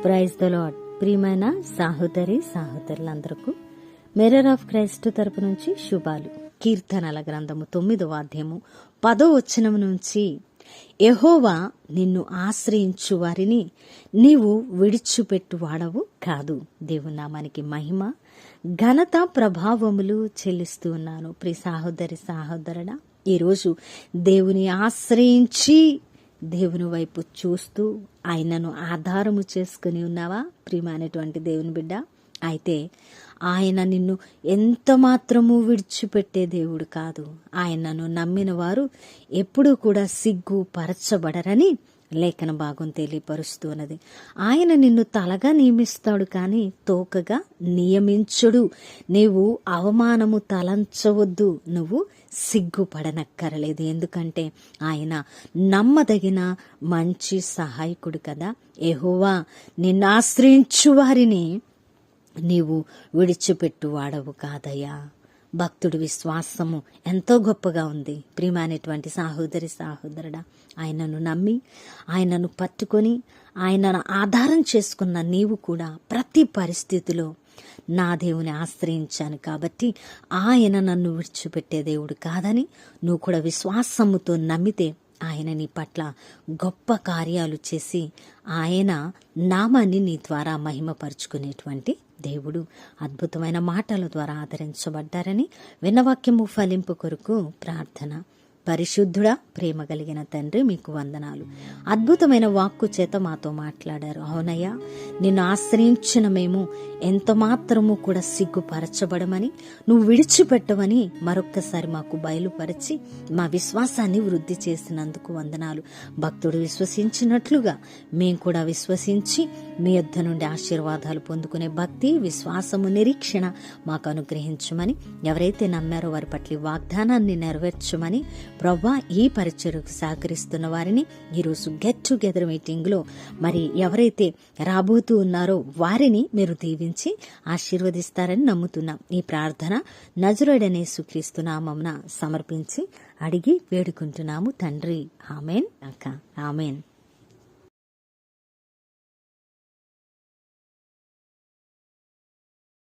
Praise the lord. ప్రియమైన సహోదరులందరకు mirror of Christ తరపు నుంచి శుభాలు. కీర్తనల గ్రంథము 9వ అధ్యాయము 10వ వచనం నుంచి, యెహోవా నిన్ను ఆశ్రయించు వారిని నీవు విడిచిపెట్టు వాడవు కాదు. దేవుని నామానికి మహిమ ఘనత ప్రభావములు చెల్లిస్తూ ఉన్నాను. ప్రియ సహోదరుడా, ఈరోజు దేవుని ఆశ్రయించి దేవుని వైపు చూస్తూ ఆయనను ఆధారము చేసుకుని ఉన్నావా ప్రియమైనటువంటి దేవుని బిడ్డ? అయితే ఆయన నిన్ను ఎంత మాత్రము విడిచిపెట్టే దేవుడు కాదు. ఆయనను నమ్మిన వారు ఎప్పుడూ కూడా సిగ్గుపరచబడరని లేఖన భాగం తెలియపరుస్తూ ఉన్నది. ఆయన నిన్ను తలగా నియమిస్తాడు కానీ తోకగా నియమించుడు. నీవు అవమానము తలంచవద్దు, నువ్వు సిగ్గుపడనక్కరలేదు. ఎందుకంటే ఆయన నమ్మదగిన మంచి సహాయకుడు కదా. యెహోవా నిన్ను ఆశ్రయించు వారిని నీవు విడిచిపెట్టు వాడవు కాదయ్యా. భక్తుడి విశ్వాసము ఎంతో గొప్పగా ఉంది. ప్రియమైనటువంటి సహోదరుడా, ఆయనను నమ్మి ఆయనను పట్టుకొని ఆయనను ఆధారం చేసుకున్న నీవు కూడా ప్రతి పరిస్థితిలో నా దేవుని ఆశ్రయించాను కాబట్టి ఆయన నన్ను విడిచిపెట్టే దేవుడు కాదని నువ్వు కూడా విశ్వాసముతో నమ్మితే ఆయన నీ పట్ల గొప్ప కార్యాలు చేసి ఆయన నామాన్ని నీ ద్వారా మహిమపరుచుకునేటువంటి దేవుడు. అద్భుతమైన మాటల ద్వారా ఆదరించబడ్డారని విన్నవాక్యము ఫలింపు కొరకు ప్రార్థన. పరిశుద్ధుడా, ప్రేమ కలిగిన తండ్రి, మీకు వందనాలు. అద్భుతమైన వాక్కు చేత మాతో మాట్లాడారు. అవునయ్యా, నిన్ను ఆశ్రయించిన మేము ఎంత మాత్రము కూడా సిగ్గుపరచబడమని, నువ్వు విడిచిపెట్టవని మరొక్కసారి మాకు బయలుపరిచి మా విశ్వాసాన్ని వృద్ధి చేసినందుకు వందనాలు. భక్తుడు విశ్వసించినట్లుగా మేము కూడా విశ్వసించి మీ యొద్ద నుండి ఆశీర్వాదాలు పొందుకునే భక్తి, విశ్వాసము, నిరీక్షణ మాకు అనుగ్రహించమని, ఎవరైతే నమ్మారో వారి పట్ల వాగ్దానాన్ని నెరవేర్చమని ప్రవ్వా, ఈ పరిచర్యకు సహకరిస్తున్న వారిని ఈరోజు గెట్ టుగెదర్ మీటింగ్ లో మరి ఎవరైతే రాబోతూ ఉన్నారో వారిని మీరు దీవించి ఆశీర్వదిస్తారని నమ్ముతున్నాం. ఈ ప్రార్థన నజరుడైన యేసుక్రీస్తు నామమున సమర్పించి అడిగి వేడుకుంటున్నాము తండ్రి. ఆమెన్. ఆమెన్.